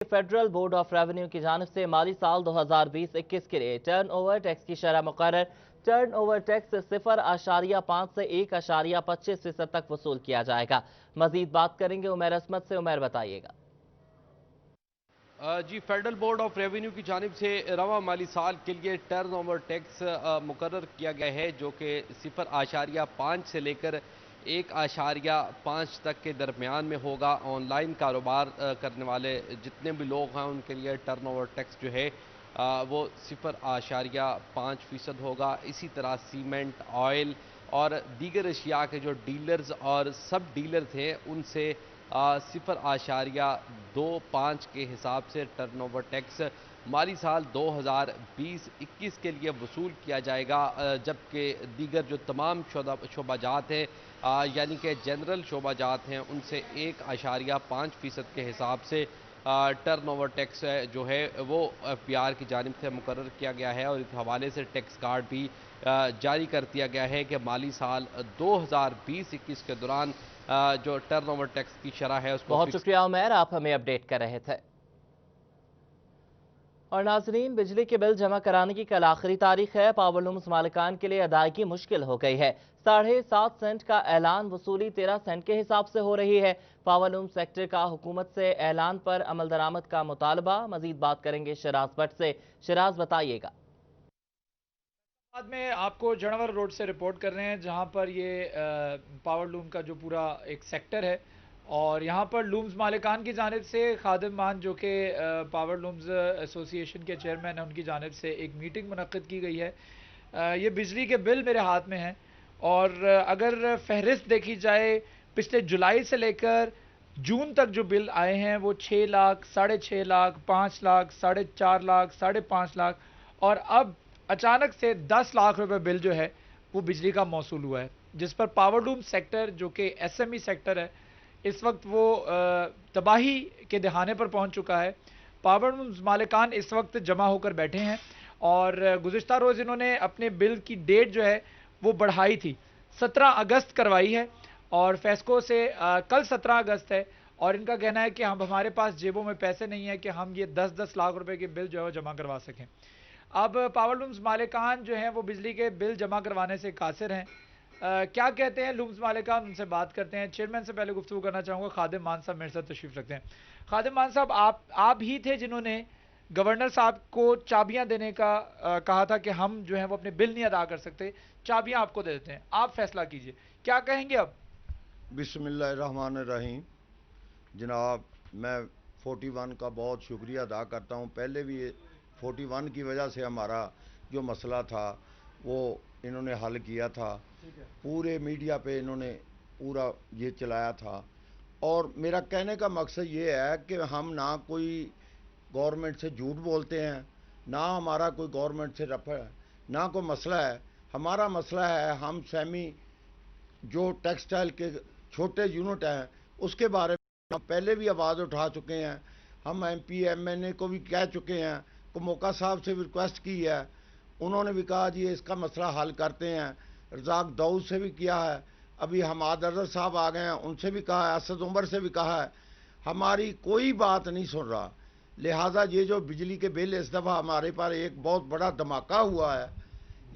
Federal board of revenue की जानिब से माली साल 2020-21 के लिए टर्न ओवर टैक्स की शरह मुकर्रर। टर्न ओवर टैक्स 0.5 से 1.25% तक वसूल किया जाएगा। मजीद बात करेंगे उमर असमत से। उमर बताइएगा। जी, फेडरल बोर्ड ऑफ रेवेन्यू की जानिब से रवा माली साल के लिए टर्न ओवर टैक्स मुकर्रर किया गया है, जो कि 0.5 से लेकर 1.5 तक के दरमियान में होगा। ऑनलाइन कारोबार करने वाले जितने भी लोग हैं उनके लिए टर्न ओवर टैक्स जो है वो 0.5% होगा। इसी तरह सीमेंट, ऑयल और दीगर अशिया के जो डीलर्स और सब डीलर्स हैं उनसे 0.25 के हिसाब से टर्नओवर टैक्स माली साल 2020-21 के लिए वसूल किया जाएगा, जबकि दीगर जो तमाम शोबाजात हैं यानी कि जनरल शोबाजात हैं उनसे 1.5% के हिसाब से टर्नओवर टैक्स जो है वो FBR की जानिब से मुकर्रर किया गया है। और इस हवाले से टैक्स कार्ड भी जारी कर दिया गया है कि माली साल 2020-21 के दौरान जो टर्नओवर टैक्स की शरह है उसको बहुत शुक्रिया उमर, आप हमें अपडेट कर रहे थे। और नाजरीन, बिजली के बिल जमा कराने की कल आखिरी तारीख है। पावरलूम्स मालिकान के लिए अदायगी मुश्किल हो गई है। 7.5 सेंट का ऐलान वसूली 13 सेंट के हिसाब से हो रही है। पावरलूम सेक्टर का हुकूमत से ऐलान पर अमल दरामद का मुतालबा। मजीद बात करेंगे शराज भट्ट से। शराज बताइएगा। बाद में आपको जनावर रोड से रिपोर्ट कर रहे हैं, जहां पर ये पावर लूम का जो पूरा एक सेक्टर है, और यहाँ पर लूम्स मालिकान की जानिब से खादिम मान जो कि पावर लूम्स एसोसिएशन के चेयरमैन हैं उनकी जानिब से एक मीटिंग मुनक्किद की गई है। ये बिजली के बिल मेरे हाथ में हैं, और अगर फहरिस्त देखी जाए पिछले जुलाई से लेकर जून तक जो बिल आए हैं वो 6 लाख, 6.5 लाख, 5 लाख, 4.5 लाख, 5.5 लाख, और अब अचानक से 10 लाख रुपए बिल जो है वो बिजली का मौसूल हुआ है, जिस पर पावरलूम सेक्टर जो कि SME सेक्टर है इस वक्त वो तबाही के दहाने पर पहुंच चुका है। पावरलूम मालिकान इस वक्त जमा होकर बैठे हैं, और गुज़िश्ता रोज़ इन्होंने अपने बिल की डेट जो है वो बढ़ाई थी, 17 अगस्त करवाई है, और फेस्को से कल 17 अगस्त है, और इनका कहना है कि हम हमारे पास जेबों में पैसे नहीं है कि हम ये 10-10 लाख रुपए के बिल जो है जमा करवा सकें। अब पावर लूम्स मालिकान जो हैं वो बिजली के बिल जमा करवाने से कासिर हैं। क्या कहते हैं लूम्स मालिकान, उनसे बात करते हैं। चेयरमैन से पहले गुफ्तगू करना चाहूँगा, खादिम मान साहब मेरे साथ तशरीफ रखते हैं। खादिम मान साहब, आप ही थे जिन्होंने गवर्नर साहब को चाबियां देने का कहा था कि हम जो है वो अपने बिल नहीं अदा कर सकते, चाबियां आपको दे देते हैं, आप फैसला कीजिए, क्या कहेंगे अब? बिस्मिल्लाहिर्रहमानिर्रहीम। जनाब, मैं 41 का बहुत शुक्रिया अदा करता हूँ। पहले भी 41 की वजह से हमारा जो मसला था वो इन्होंने हल किया था, पूरे मीडिया पे इन्होंने पूरा ये चलाया था। और मेरा कहने का मकसद ये है कि हम ना कोई गवर्नमेंट से झूठ बोलते हैं, ना हमारा कोई गवर्नमेंट से रफड़ है, ना कोई मसला है। हमारा मसला है हम सेमी जो टेक्सटाइल के छोटे यूनिट हैं उसके बारे में हम पहले भी आवाज़ उठा चुके हैं। हम MP MNA को भी कह चुके हैं, को मौका साहब से भी रिक्वेस्ट की है, उन्होंने भी कहा जी इसका मसला हल करते हैं। रज़ाक दाऊद से भी किया है, अभी हमाद अजहर साहब आ गए हैं, उनसे भी कहा है, असद उमर से भी कहा है। हमारी कोई बात नहीं सुन रहा। लिहाजा ये जो बिजली के बिल इस दफ़ा हमारे पर एक बहुत बड़ा धमाका हुआ है,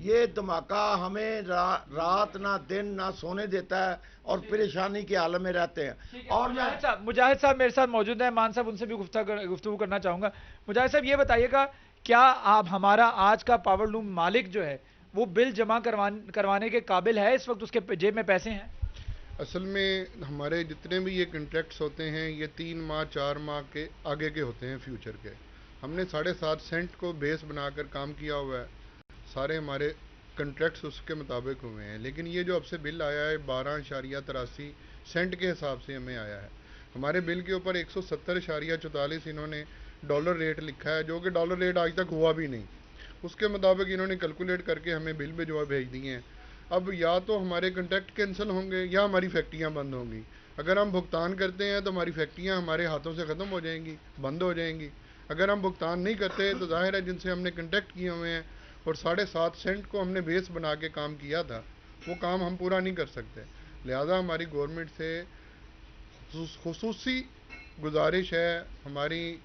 ये धमाका हमें रात ना दिन ना सोने देता है और परेशानी के आलम में रहते हैं। और मुजाहिद साहब मेरे साथ मौजूद हैं, मान साहब उनसे भी गुफ्तगू करना चाहूँगा। मुजाहिद साहब, ये बताइएगा, क्या आप हमारा आज का पावरलूम मालिक जो है वो बिल जमा करवाने के काबिल है? इस वक्त उसके जेब में पैसे हैं? असल में हमारे जितने भी ये कंट्रैक्ट्स होते हैं ये 3 माह 4 माह के आगे के होते हैं फ्यूचर के। हमने 7.5 सेंट को बेस बनाकर काम किया हुआ है, सारे हमारे कंट्रैक्ट्स उसके मुताबिक हुए हैं। लेकिन ये जो अब से बिल आया है 12.83 सेंट के हिसाब से हमें आया है। हमारे बिल के ऊपर 170.44 इन्होंने डॉलर रेट लिखा है, जो कि डॉलर रेट आज तक हुआ भी नहीं। उसके मुताबिक इन्होंने कैलकुलेट करके हमें बिल में जो है भेज दिए हैं। अब या तो हमारे कंट्रैक्ट कैंसिल होंगे या हमारी फैक्ट्रियाँ बंद होंगी। अगर हम भुगतान करते हैं तो हमारी फैक्ट्रियाँ हमारे हाथों से ख़त्म हो जाएंगी, बंद हो जाएंगी। अगर हम भुगतान नहीं करते तो जाहिर है जिनसे हमने कंट्रैक्ट किए हुए हैं और 7.5 सेंट को हमने बेस बना के काम किया था, वो काम हम पूरा नहीं कर सकते। लिहाजा हमारी गवर्नमेंट से खुसूसी गुजारिश है, हमारी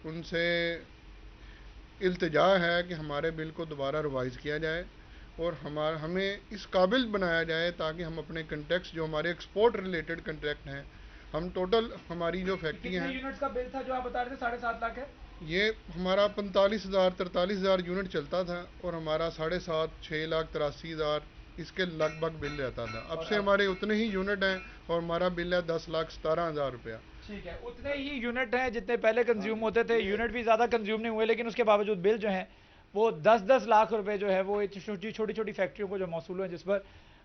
ان سے التجا ہے کہ ہمارے بل کو دوبارہ ریوائز کیا جائے اور ہمیں اس قابل بنایا جائے تاکہ ہم اپنے کنٹریکٹس جو ہمارے ایکسپورٹ ریلیٹڈ کنٹریکٹ ہیں، ہم ٹوٹل ہماری جو فیکٹری ہیں، یونٹس کا بل تھا جو آپ بتا رہے تھے 7.5 لاکھ ہے؟ یہ ہمارا 43,000 یونٹ چلتا تھا اور ہمارا 7.5 6,83,000 اس کے لگ بھگ بل رہتا تھا. اب سے ہمارے اتنے ہی یونٹ ہیں اور ہمارا بل ہے 10,17,000 روپیہ. ٹھیک ہے، اتنے ہی یونٹ ہیں جتنے پہلے کنزیوم ہوتے تھے. یونٹ بھی زیادہ کنزیوم نہیں ہوئے لیکن اس کے باوجود بل جو ہیں وہ 10 لاکھ روپے جو ہے وہ چھوٹی چھوٹی فیکٹریوں کو جو موصول ہیں، جس پر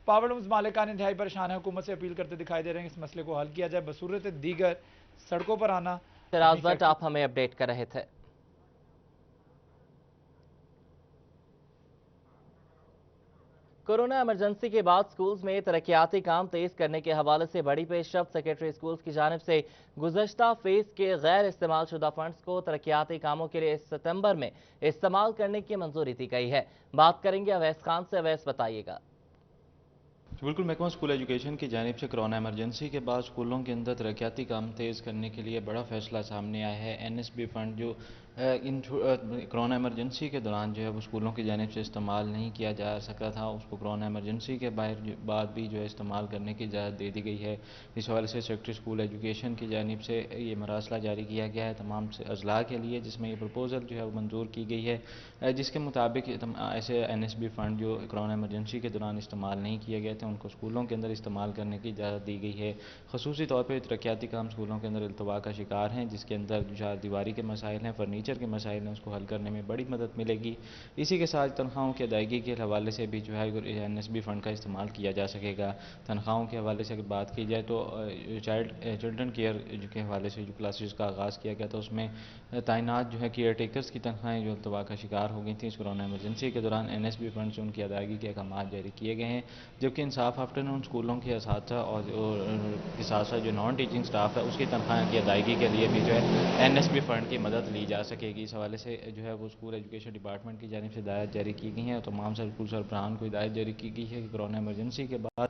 پاور لومز مالکان انتہائی پریشان ہیں. حکومت سے اپیل کرتے دکھائی دے رہے ہیں اس مسئلے کو حل کیا جائے بصورت دیگر سڑکوں پر آنا. شراز بٹ آپ ہمیں اپڈیٹ کر رہے تھے. کورونا ایمرجنسی کے بعد سکولز میں ترقیاتی کام تیز کرنے کے حوالے سے بڑی پیش رفت سیکرٹری سکولز کی جانب سے گزشتہ فیس کے غیر استعمال شدہ فنڈز کو ترقیاتی کاموں کے لیے ستمبر میں استعمال کرنے کی منظوری دی گئی ہے. بات کریں گے اویس خان سے. اویس بتائیے گا. بالکل، محکمہ اسکول ایجوکیشن کی جانب سے کرونا ایمرجنسی کے بعد اسکولوں کے اندر ترقیاتی کام تیز کرنے کے لیے بڑا فیصلہ سامنے آیا ہے. NSB فنڈ جو کرونا ایمرجنسی کے دوران جو ہے وہ اسکولوں کی جانب سے استعمال نہیں کیا جا سکتا تھا، اس کو کرونا ایمرجنسی کے بعد بھی جو ہے استعمال کرنے کی اجازت دے دی گئی ہے. اس حوالے سے سیکرٹری اسکول ایجوکیشن کی جانب سے یہ مراسلہ جاری کیا گیا ہے تمام اضلاع کے لیے، جس میں یہ پروپوزل جو ہے وہ منظور کی گئی ہے، جس کے مطابق ایسے NSB فنڈ جو کرونا ایمرجنسی کے دوران استعمال نہیں کیے گئے تھے ان کو اسکولوں کے اندر استعمال کرنے کی اجازت دی گئی ہے. خصوصی طور پہ ترقیاتی کام اسکولوں کے اندر التوا کا شکار ہیں، جس کے اندر جو چار دیواری کے مسائل ہیں، فرنیچر کے مسائل ہیں، اس کو حل کرنے میں بڑی مدد ملے گی. اسی کے ساتھ تنخواہوں کی ادائیگی کے حوالے سے بھی جو ہے NSB فنڈ کا استعمال کیا جا سکے گا. تنخواہوں کے حوالے سے اگر بات کی جائے تو چلڈرن کیئر کے حوالے سے جو کلاسز کا آغاز کیا گیا تھا اس میں تعینات جو ہے کیئر ٹیکرز کی تنخواہیں جو التوا کا شکار ہو گئی تھیں اس کرونا ایمرجنسی کے دوران NSB فنڈ سے ان کی ادائیگی کے احکامات جاری کیے گئے ہیں. جبکہ انصاف آفٹرنون اسکولوں کے اساتذہ اور کے ساتھ ساتھ جو نان ٹیچنگ سٹاف ہے اس کی تنخواہ کی ادائیگی کے لیے بھی جو ہے NSB فنڈ کی مدد لی جا سکے گی. اس حوالے سے جو ہے وہ اسکول ایجوکیشن ڈپارٹمنٹ کی جانب سے ہدایت جاری کی گئی ہیں اور تمام اسکول سربراہان کو ہدایت جاری کی گئی ہے کہ کرونا ایمرجنسی کے بعد.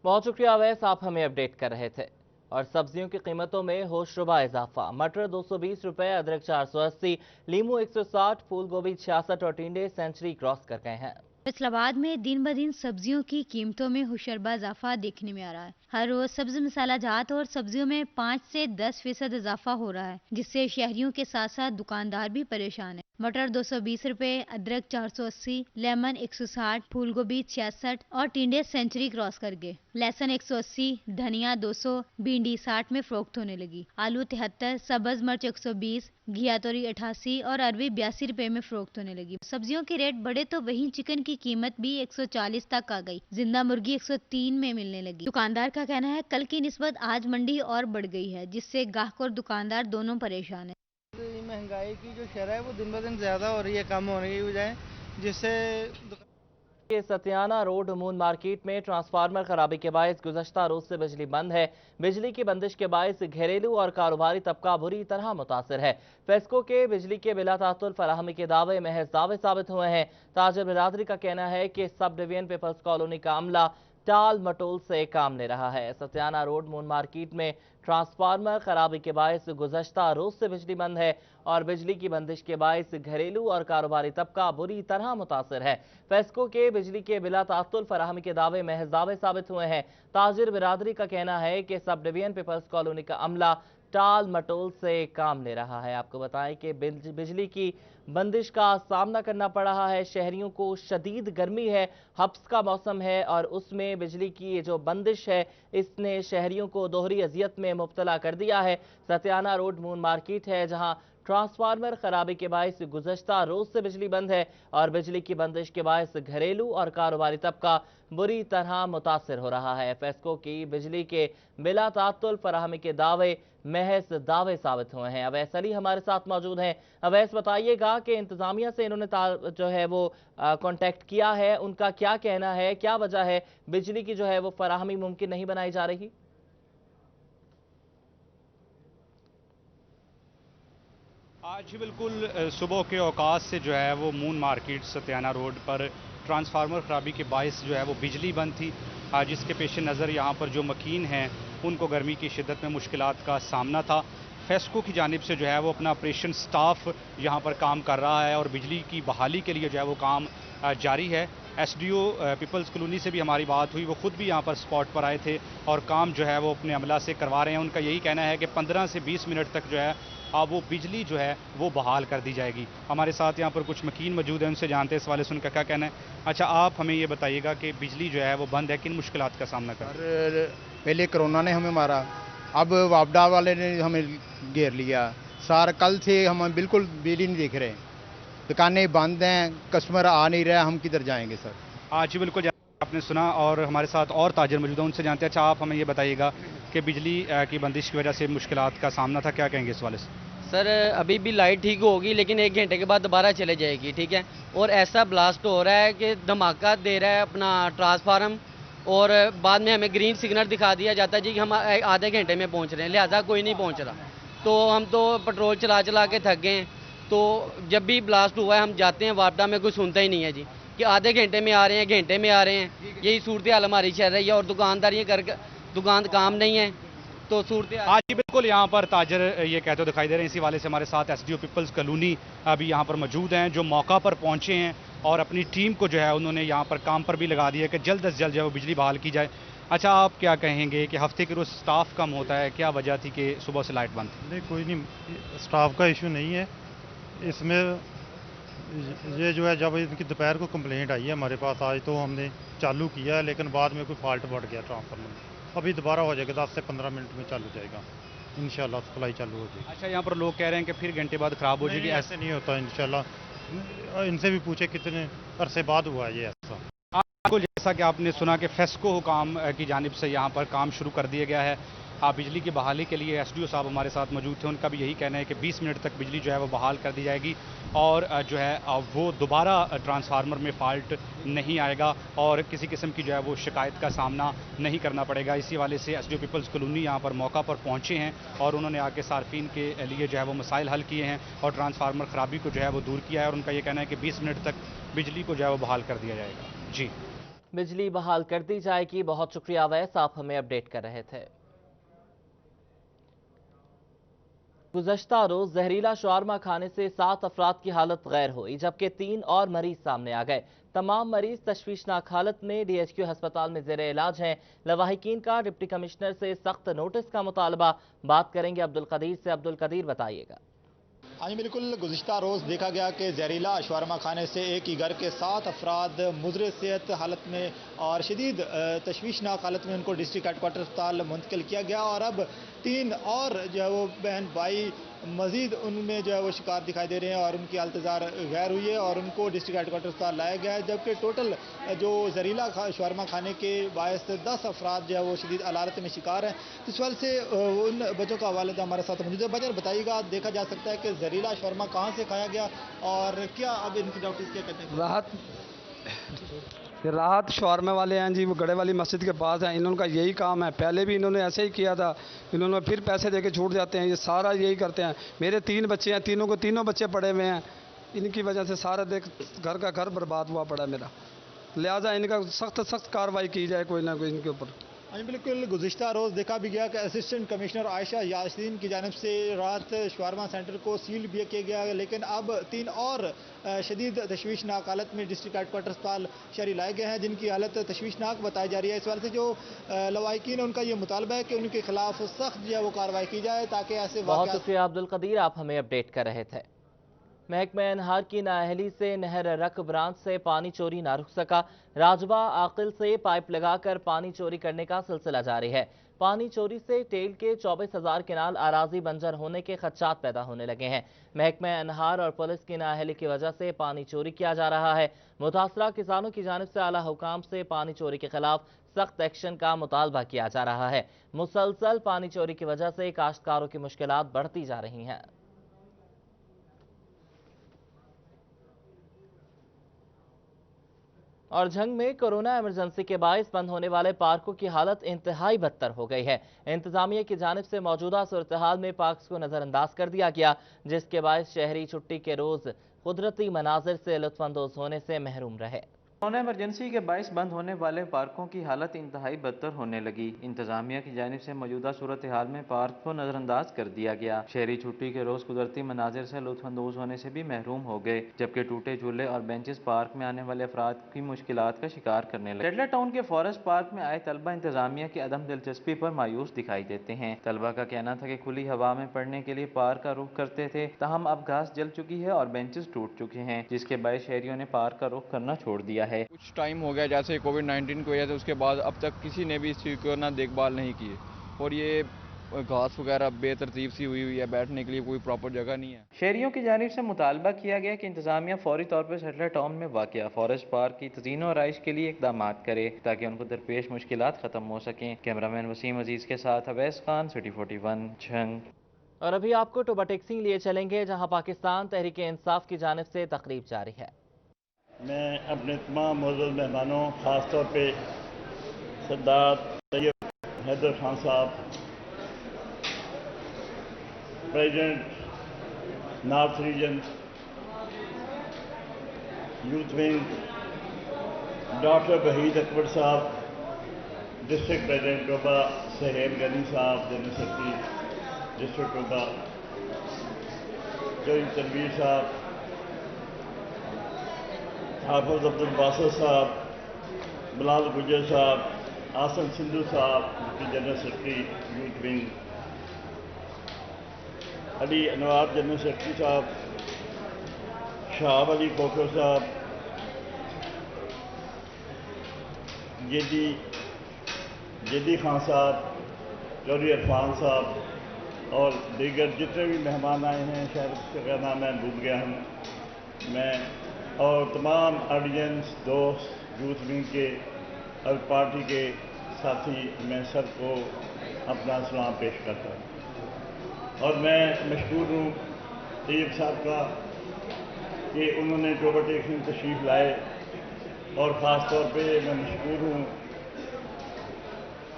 بہت شکریہ اویس، آپ ہمیں اپڈیٹ کر رہے تھے. اور سبزیوں کی قیمتوں میں ہوش ربا اضافہ. مٹر 220 روپے، ادرک 480، لیمو 160، پھول گوبھی 66 اور ٹینڈے سینچری کراس کر گئے ہیں. فیصل آباد میں دن بدن سبزیوں کی قیمتوں میں ہوشربا اضافہ دیکھنے میں آ رہا ہے. ہر روز سبزی مسالہ جات اور سبزیوں میں 5 سے 10% اضافہ ہو رہا ہے، جس سے شہریوں کے ساتھ ساتھ دکاندار بھی پریشان ہیں. مٹر 220 روپے، ادرک 480، لیمن 160، پھول گوبھی 66 اور ٹینڈے سینچری کراس کر گئے. لہسن 180، دھنیا 200، بھنڈی 60 میں فروخت ہونے لگی. آلو 73، سبز مرچ 120، گھیا توری 88 اور اروی 82 روپے میں فروخت ہونے لگی. سبزیوں کے ریٹ بڑھے تو وہیں چکن کی قیمت بھی 140 تک آ گئی. زندہ مرغی 103 میں ملنے لگی. دکاندار کا کہنا ہے کل کی نسبت آج منڈی اور بڑھ گئی ہے، جس سے گاہک اور دکاندار دونوں پریشان ہیں. مہنگائی کی جو شرح ہے وہ دن بدن زیادہ ہو رہی ہے، کم ہونے کی بجائے، جس سے ستیانہ روڈ مون مارکیٹ میں ٹرانسفارمر خرابی کے باعث گزشتہ روز سے بجلی بند ہے. بجلی کی بندش کے باعث گھریلو اور کاروباری طبقہ بری طرح متاثر ہے. فیسکو کے بجلی کے بلا تعطل فراہمی کے دعوے محض دعوے ثابت ہوئے ہیں. تاجر برادری کا کہنا ہے کہ سب ڈویژن پیپلز کالونی کا عملہ ٹال مٹول سے کام لے رہا ہے. ستیانہ روڈ مون مارکیٹ میں ٹرانسفارمر خرابی کے باعث گزشتہ روز سے بجلی بند ہے اور بجلی کی بندش کے باعث گھریلو اور کاروباری طبقہ بری طرح متاثر ہے. فیسکو کے بجلی کے بلا تعطل فراہمی کے دعوے محض دعوے ثابت ہوئے ہیں. تاجر برادری کا کہنا ہے کہ سب ڈویژن پیپلز کالونی کا عملہ ٹال مٹول سے کام لے رہا ہے. آپ کو بتائیں کہ بجلی کی بندش کا سامنا کرنا پڑ رہا ہے. شہریوں کو شدید گرمی ہے، ہبس کا موسم ہے اور اس میں بجلی کی جو بندش ہے اس نے شہریوں کو دوہری اذیت میں مبتلا کر دیا ہے. ستیانہ روڈ مون مارکیٹ ہے جہاں ٹرانسفارمر خرابی کے باعث گزشتہ روز سے بجلی بند ہے اور بجلی کی بندش کے باعث گھریلو اور کاروباری طبقہ بری طرح متاثر ہو رہا ہے. فیسکو کی بجلی کے بلا تعطل فراہمی کے دعوے محض دعوے ثابت ہوئے ہیں. اویس علی ہمارے ساتھ موجود ہیں. اویس بتائیے گا کہ انتظامیہ سے انہوں نے جو ہے وہ کانٹیکٹ کیا ہے، ان کا کیا کہنا ہے، کیا وجہ ہے بجلی کی جو ہے وہ فراہمی ممکن نہیں بنائی جا رہی؟ آج بالکل صبح کے اوقات سے جو ہے وہ مون مارکیٹ ستیانہ روڈ پر ٹرانسفارمر خرابی کے باعث جو ہے وہ بجلی بند تھی، جس کے پیش نظر یہاں پر جو مکین ہیں ان کو گرمی کی شدت میں مشکلات کا سامنا تھا. फेस्को की जानिब से जो है वो अपना ऑपरेशन स्टाफ यहाँ पर काम कर रहा है और बिजली की बहाली के लिए जो है वो काम जारी है। एसडीओ पीपल्स कॉलोनी से भी हमारी बात हुई, वो खुद भी यहाँ पर स्पॉट पर आए थे और काम जो है वो अपने अमला से करवा रहे हैं। उनका यही कहना है कि 15 से 20 मिनट तक जो है वो बिजली जो है वो बहाल कर दी जाएगी। हमारे साथ यहाँ पर कुछ मकीन मौजूद हैं, उनसे जानते हैं इस वाले से उनका क्या कहना है। अच्छा, आप हमें ये बताइएगा कि बिजली जो है वो बंद है, किन मुश्किलात का सामना कर रहे हैं? पहले कोरोना ने हमें मारा, अब वापडा वाले ने हमें घेर लिया। कल से हम बिल्कुल बिजली नहीं देख रहे, दुकानें बंद हैं, कस्टमर आ नहीं रहा, हम किधर जाएंगे सर? जी बिल्कुल, आपने सुना और हमारे साथ और ताजर मौजूद हैं, उनसे जानते हैं। अच्छा, आप हमें ये बताइएगा कि बिजली की बंदिश की वजह से मुश्किलात का सामना था, क्या कहेंगे इस वाले से? सर अभी भी लाइट ठीक होगी लेकिन 1 घंटे के बाद दोबारा चले जाएगी, ठीक है। और ऐसा ब्लास्ट हो रहा है कि धमाका दे रहा है अपना ट्रांसफार्मर और बाद में हमें ग्रीन सिग्नल दिखा दिया जाता है जी कि हम आधे घंटे में पहुंच रहे हैं, लिहाजा कोई नहीं पहुंच रहा। तो हम तो पेट्रोल चला चला के थक गए हैं। तो जब भी ब्लास्ट हुआ है हम जाते हैं वापडा में, कोई सुनता ही नहीं है जी कि आधे घंटे में आ रहे हैं, घंटे में आ रहे हैं। यही सूरत हाल हमारी चल रही है और दुकानदारी दुकान काम नहीं है तो सूरत। आज जी बिल्कुल, यहाँ पर ताजर ये कहते दिखाई दे रहे हैं। इसी वाले से हमारे साथ एसडीओ पीपल्स कॉलोनी अभी यहाँ पर मौजूद हैं, जो मौका पर पहुँचे हैं और अपनी टीम को जो है उन्होंने यहाँ पर काम पर भी लगा दिया कि जल्द से जल्द जो है वो बिजली बहाल की जाए। अच्छा, आप क्या कहेंगे कि हफ्ते के रोज़ स्टाफ कम होता है, क्या वजह थी कि सुबह से लाइट बंद थी? नहीं, कोई नहीं, स्टाफ का इशू नहीं है इसमें। ये जो है, जब इनकी दोपहर को कंप्लेंट आई है हमारे पास, आज तो हमने चालू किया है लेकिन बाद में कोई फॉल्ट बढ़ गया ट्रांसफार्मर में। अभी दोबारा हो जाएगा, 10 से 15 मिनट में चालू जाएगा इंशाल्लाह, सप्लाई चालू हो जाएगी। अच्छा, यहाँ पर लोग कह रहे हैं कि फिर घंटे बाद ख़राब हो जाएगी, ऐसे नहीं होता इंशाल्लाह। इनसे भी पूछे कितने अरसे बाद हुआ है ये ऐसा। आपको जैसा कि आपने सुना कि फेस्को हुकाम की जानिब से यहाँ पर काम शुरू कर दिया गया है बिजली की बहाली के लिए। एसडीओ साहब हमारे साथ मौजूद थे, उनका भी यही कहना है कि 20 मिनट तक बिजली जो है वो बहाल कर दी जाएगी और जो है वो दोबारा ट्रांसफार्मर में फॉल्ट नहीं आएगा और किसी किस्म की जो है वो शिकायत का सामना नहीं करना पड़ेगा। इसी वाले से एसडीओ पीपल्स कॉलोनी यहाँ पर मौका पर पहुँचे हैं और उन्होंने आके सार्फिन के लिए जो है वो मसाइल हल किए हैं और ट्रांसफार्मर ख़राबी को जो है वो दूर किया है और उनका ये कहना है कि 20 मिनट तक बिजली को जो है वो बहाल कर दिया जाएगा। जी, बिजली बहाल कर दी जाएगी। बहुत शुक्रिया अवैस, आप हमें अपडेट कर रहे थे। गुज़श्ता रोज जहरीला शवारमा खाने से 7 अफराद की हालत गैर हुई, जबकि 3 और मरीज सामने आ गए। तमाम मरीज तशवीशनाक हालत में DHQ अस्पताल में ज़ेरे इलाज हैं। लवाहिकीन का डिप्टी कमिश्नर से सख्त नोटिस का मुतालबा। बात करेंगे अब्दुल कदीर से। अब्दुल कदीर, बताइएगा। हाँ बिल्कुल, गुज़िश्ता रोज़ देखा गया कि जहरीला शवारमा खाने से एक ही घर के 7 अफराद मुज़र सेहत हालत में और शदीद तशवीशनाक हालत में उनको डिस्ट्रिक्ट हेडक्वार्टर अस्पताल मुंतकिल किया गया और अब 3 और जो है वो बहन भाई मजीद उनमें जो है वो शिकार दिखाई दे रहे हैं और उनकी हालत गैर हुई है और उनको डिस्ट्रिक्ट हेडक्वार्टर अस्पताल लाया गया है। जबकि टोटल जो जहरीला शवारमा खाने के बायस 10 अफराद जो है वो शदीद हालत में शिकार हैं। इस वजह से उन बच्चों का वालिद हमारे साथ मौजूद है। बजर बताइएगा, देखा जा सकता है कि जहरीला शवारमा कहाँ से खाया गया और क्या अब इनकी डॉक्टर्स क्या कहते हैं? राहत शवारमे वाले हैं जी, वो गड़े वाली मस्जिद के पास हैं। इन्होंने का यही काम है, पहले भी इन्होंने ऐसे ही किया था, इन्होंने फिर पैसे देके छूट जाते हैं। ये सारा यही करते हैं। मेरे 3 बच्चे हैं, तीनों बच्चे पड़े हुए हैं। इनकी वजह से सारा घर का घर बर्बाद हुआ पड़ा है मेरा। लिहाजा इनका सख्त कार्रवाई की जाए कोई ना कोई इनके ऊपर। हाँ बिल्कुल, गुज़िश्ता रोज़ देखा भी गया कि असिस्टेंट कमिश्नर आयशा यासीन की जानिब से रात शवारमा सेंटर को सील भी किया गया, लेकिन अब 3 और शदीद तशवीशनाक हालत में डिस्ट्रिक्ट हेडक्वार्टर अस्पताल शहरी लाए गए हैं, जिनकी हालत तशवीशनाक बताई जा रही है। इस वाले से जो लवाहिकीन उनका ये मुतालबा है कि उनके खिलाफ सख्त जो है वो कार्रवाई की जाए ताकि ऐसे। बहुत शुक्रिया अब्दुल कदीर, आप हमें अपडेट कर रहे थे। महकमा अनहार की नाअहली से नहर रक ब्रांच से पानी चोरी ना रुक सका। राजबा आकिल से पाइप लगाकर पानी चोरी करने का सिलसिला जारी है। पानी चोरी से टेल के 24,000 किनाल आराजी बंजर होने के खदशात पैदा होने लगे हैं। महकमा अनहार और पुलिस की नाअहली की वजह से पानी चोरी किया जा रहा है। मुतासरा किसानों की जानिब से आला हुकाम से पानी चोरी के खिलाफ सख्त एक्शन का मुतालबा किया जा रहा है। मुसलसल पानी चोरी की वजह से काश्तकारों की मुश्किलात बढ़ती जा रही हैं। और झंग में कोरोना इमरजेंसी के बायस बंद होने वाले पार्कों की हालत इंतहाई बदतर हो गई है। इंतजामिया की जानिब से मौजूदा सूरत हाल में पार्क्स को नजरअंदाज कर दिया गया, जिसके बायस शहरी छुट्टी के रोज कुदरती मनाजिर से लुत्फानंदोज होने से महरूम रहे। कोरोना इमरजेंसी के बायस बंद होने वाले पार्कों की हालत इंतहाई बदतर होने लगी। इंतजामिया की जानिब से मौजूदा सूरत हाल में पार्क को नजरअंदाज कर दिया गया। शहरी छुट्टी के रोज कुदरती मनाजिर से लुत्फानंदोज होने से भी महरूम हो गए, जबकि टूटे झूले और बेंचेस पार्क में आने वाले अफराद की मुश्किलात का शिकार करने लगे। सेटलर टाउन के फॉरेस्ट पार्क में आए तलबा इंतजामिया की अदम दिलचस्पी पर मायूस दिखाई देते हैं। तलबा का कहना था कि खुली हवा में पढ़ने के लिए पार्क का रुख करते थे, ताहम अब घास जल चुकी है और बेंचेस टूट चुके हैं, जिसके बायस शहरियों ने पार्क का रुख करना छोड़ दिया है। कुछ टाइम हो गया जैसे कोविड-19 की वजह से, उसके बाद अब तक किसी ने भी इस चीज़ को ना देखभाल नहीं की और ये घास वगैरह बेतरतीब सी हुई है, बैठने के लिए कोई प्रॉपर जगह नहीं है। शहरियों की जानिब से मुतालबा किया गया कि इंतजामिया फौरी तौर पर सेटलर टाउन में वाक़या फॉरेस्ट पार्क की तज़ीन और आइश के लिए इकदाम करे ताकि उनको दरपेश मुश्किलात ख़त्म हो सकें। कैमरामैन वसीम अजीज़ के साथ अवैस खान, सिटी 41, झंग। और अभी आपको टोबा टेक्सिंग लिए चलेंगे, जहां पाकिस्तान तहरीक इंसाफ की जानिब से तकरीब जारी है। मैं अपने तमाम मौजूद मेहमानों, ख़ास तौर पे सरदार तैयब हैदर खान साहब, president north region youth wing, doctor Waheed Akbar साहब, डिस्ट्रिक्ट प्रेसिडेंट टोबा, सहेब गनी साहब, जनरल सेक्रेटरी डिस्ट्रिक्ट टोबा, जोई तनवीर साहब, हाफिज अब्दुल बासित साहब, बिलाल गुजर साहब, आसन सिंधु साहब deputy general secretary youth wing, Ali Anwar general secretary साहब, शाहब अली खोखर साहब, जेदी खान साहब, चौधरी इरफान साहब और दीगर जितने भी मेहमान आए हैं, शायद का नाम मैं भूल गया हूँ मैं, और तमाम ऑडियंस, दोस्त, यूथ विंग के और पार्टी के साथी, मैं सबको अपना सलाम पेश करता हूँ। और मैं मशकूर हूँ तैयब साहब का कि उन्होंने टोबा टेक्सिंग में तशरीफ़ लाए, और ख़ास तौर पे मैं मशकूर हूँ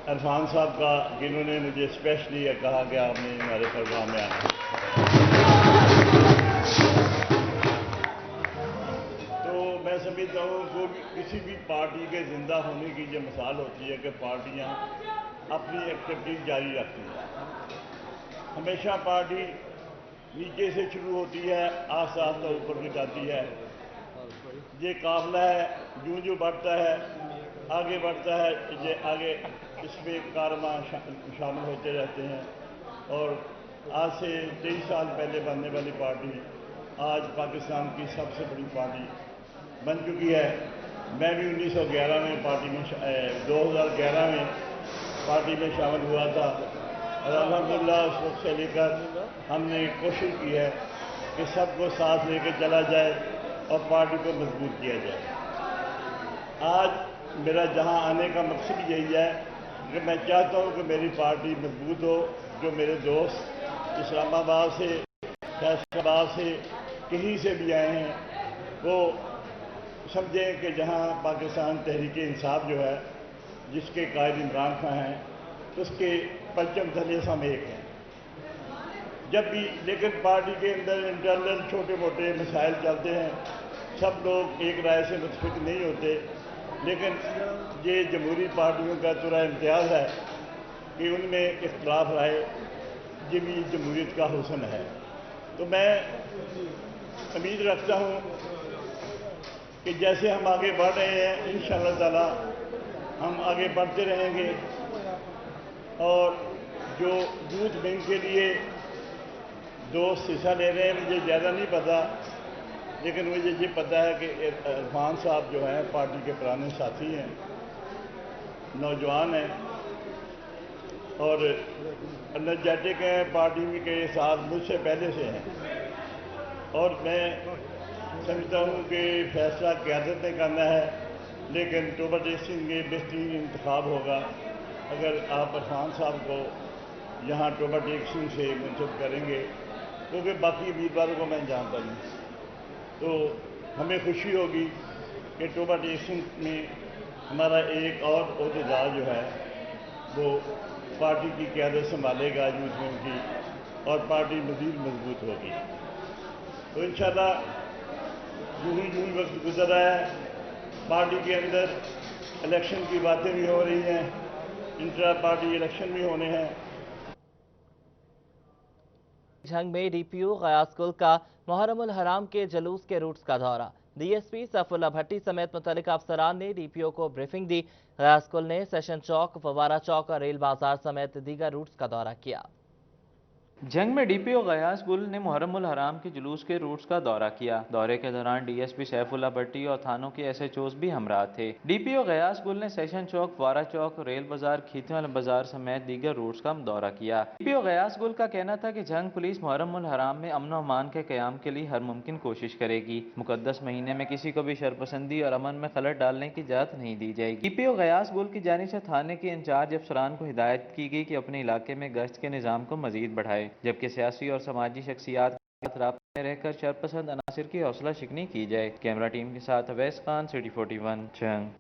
इरफान साहब का कि इन्होंने मुझे स्पेशली कहा कि आपने हमारे प्रोग्राम में आना। मैं समझता हूँ कि किसी भी पार्टी के ज़िंदा होने की ये मिसाल होती है कि पार्टियाँ अपनी एक्टिविटीज जारी रखती हैं। हमेशा पार्टी नीचे से शुरू होती है, आस्ते आस्ते ऊपर को जाती है। ये काफिला है, जो बढ़ता है, आगे बढ़ता है, ये आगे इसमें कारवां शामिल होते रहते हैं। और आज से 23 साल पहले बनने वाली पार्टी आज पाकिस्तान की सबसे बड़ी पार्टी बन चुकी है। मैं भी 1911 में पार्टी में 2011 में पार्टी में शामिल हुआ था, और अल्हम्दुलिल्लाह उस वक्त से लेकर हमने कोशिश की है कि सबको साथ लेकर चला जाए और पार्टी को मजबूत किया जाए। आज मेरा जहां आने का मकसद यही है कि मैं चाहता हूं कि मेरी पार्टी मजबूत हो। जो मेरे दोस्त इस्लामाबाद से, फैसलाबाद से, कहीं से भी आए हैं, वो समझें कि जहां पाकिस्तान तहरीक इंसाफ जो है, जिसके कायद इमरान खान हैं, उसके परचम तले हम एक हैं। जब भी लेकिन पार्टी के अंदर इंटरनल छोटे मोटे मसाइल चलते हैं, सब लोग एक राय से मुतफिक नहीं होते, लेकिन ये जमहूरी पार्टियों का तुरा इम्तियाज़ है कि उनमें इख्तलाफ राय ये भी जमहूरियत का हुस्न है। तो मैं उम्मीद रखता हूँ कि जैसे हम आगे बढ़ रहे हैं, इंशाअल्लाह ताला हम आगे बढ़ते रहेंगे। और जो यूथ विंग के लिए दोस्त हिस्सा ले रहे हैं, मुझे ज़्यादा नहीं पता, लेकिन मुझे ये पता है कि इरफान साहब जो हैं पार्टी के पुराने साथी हैं, नौजवान हैं और एनर्जेटिक हैं, पार्टी के साथ मुझसे पहले से हैं। और मैं समझता हूँ कि फैसला क़यादत ने करना है, लेकिन टोबा टेक्सिंग में बेहतरीन इंतखाब होगा अगर आप इरफान साहब को यहाँ टोबा टेक्सिंग से मुंतखब करेंगे, क्योंकि बाकी उम्मीदवारों को मैं जानता नहीं। तो हमें खुशी होगी कि टोबा टेक्सिंग में हमारा एक और अहदेदार जो है वो पार्टी की क़यादत संभालेगा यूथ विंग की, और पार्टी मज़ीद मजबूत होगी। तो इंशाअल्लाह यूं ही वक्त गुजर रहा है, पार्टी के अंदर इलेक्शन की बातें भी हो रही हैं, इंट्रा पार्टी इलेक्शन भी होने हैं। झंग में डीपीओ गयास गुल का मुहर्रमुल हराम के जुलूस के रूट्स का दौरा। डीएसपी सैफुल्लाह भट्टी समेत मुतल्लिका अफसरान ने डीपीओ को ब्रीफिंग दी। गयास गुल ने सेशन चौक, फवारा चौक और रेल बाजार समेत दीगर रूट्स का दौरा किया। जंग में डीपीओ गयास गुल ने मुहर्रमुल हराम के जुलूस के रूट्स का दौरा किया। दौरे के दौरान डीएसपी सैफुल्लाह भट्टी और थानों के एसएचओज भी हमराह थे। डीपीओ गयास गुल ने सेशन चौक, फवारा चौक, रेल बाजार, खीतीवाला बाजार समेत दीगर रूट्स का दौरा किया। डीपीओ गयास गुल का कहना था कि जंग पुलिस मुहर्रमुल हराम में अमन और अमान के क़याम के लिए हर मुमकिन कोशिश करेगी। मुकद्दस महीने में किसी को भी शरपसंदी और अमन में खलल डालने की इजाज़त नहीं दी जाएगी। डीपीओ गयास गुल की जानिब से थाने के इंचार्ज अफसरान को हिदायत की गई कि अपने इलाके में गश्त के निज़ाम को मजीद बढ़ाए, जबकि सियासी और समाजी शख्सियात के साथ राब्ते में रहकर शरपसंद अनासिर की हौसला शिकनी की जाए। कैमरा टीम के साथ अवैस खान, सिटी 41, जंग।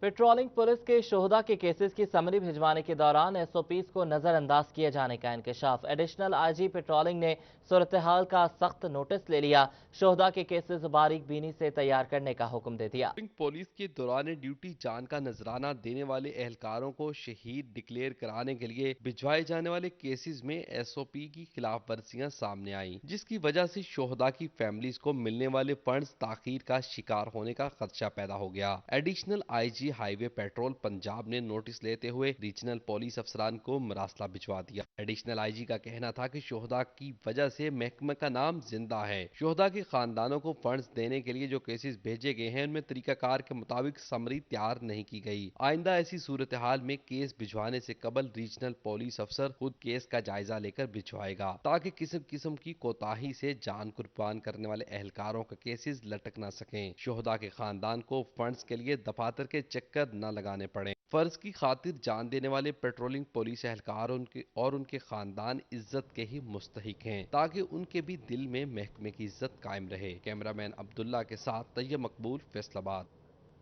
पेट्रोलिंग पुलिस के शोहदा के केसेस की समरी भिजवाने के दौरान एसओपीज को नजरअंदाज किए जाने का इंकशाफ। एडिशनल आईजी पेट्रोलिंग ने सूरत हाल का सख्त नोटिस ले लिया। शोहदा के केसेस बारीक बीनी से तैयार करने का हुक्म दे दिया। पुलिस के दौरान ड्यूटी जान का नजराना देने वाले एहलकारों को शहीद डिक्लेयर कराने के लिए भिजवाए जाने वाले केसेस में एसओपी की खिलाफ वर्जियां सामने आई, जिसकी वजह से शोहदा की फैमिलीज को मिलने वाले फंड्स ताखीर का शिकार होने का खदशा पैदा हो गया। Additional IG highway petrol Punjab ने नोटिस लेते हुए रीजनल पुलिस अफसरान को मरासला भिजवा दिया। एडिशनल आईजी का कहना था कि शोहदा की वजह से महकमे का नाम जिंदा है। शोहदा के खानदानों को फंड्स देने के लिए जो केसेस भेजे गए हैं उनमें तरीकाकार के मुताबिक समरी तैयार नहीं की गई। आइंदा ऐसी सूरत हाल में केस भिजवाने से कबल रीजनल पुलिस अफसर खुद केस का जायजा लेकर भिजवाएगा, ताकि किसी किस्म की कोताही से जान कुर्बान करने वाले एहलकारों के केसेस लटक न सकें। शोहदा के खानदान को फंड्स के लिए दफातर के चक्कर न लगाने पड़े। फर्ज की खातिर जान देने वाले पेट्रोलिंग पुलिस एहलकार उनके खानदान इज्जत के ही मुस्तहिक हैं, ताकि उनके भी दिल में महकमे की इज्जत कायम रहे। कैमरामैन अब्दुल्ला के साथ तैयब मकबूल, फैसलाबाद।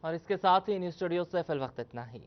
और इसके साथ ही न्यूज़ स्टूडियो से फिल वक्त इतना ही।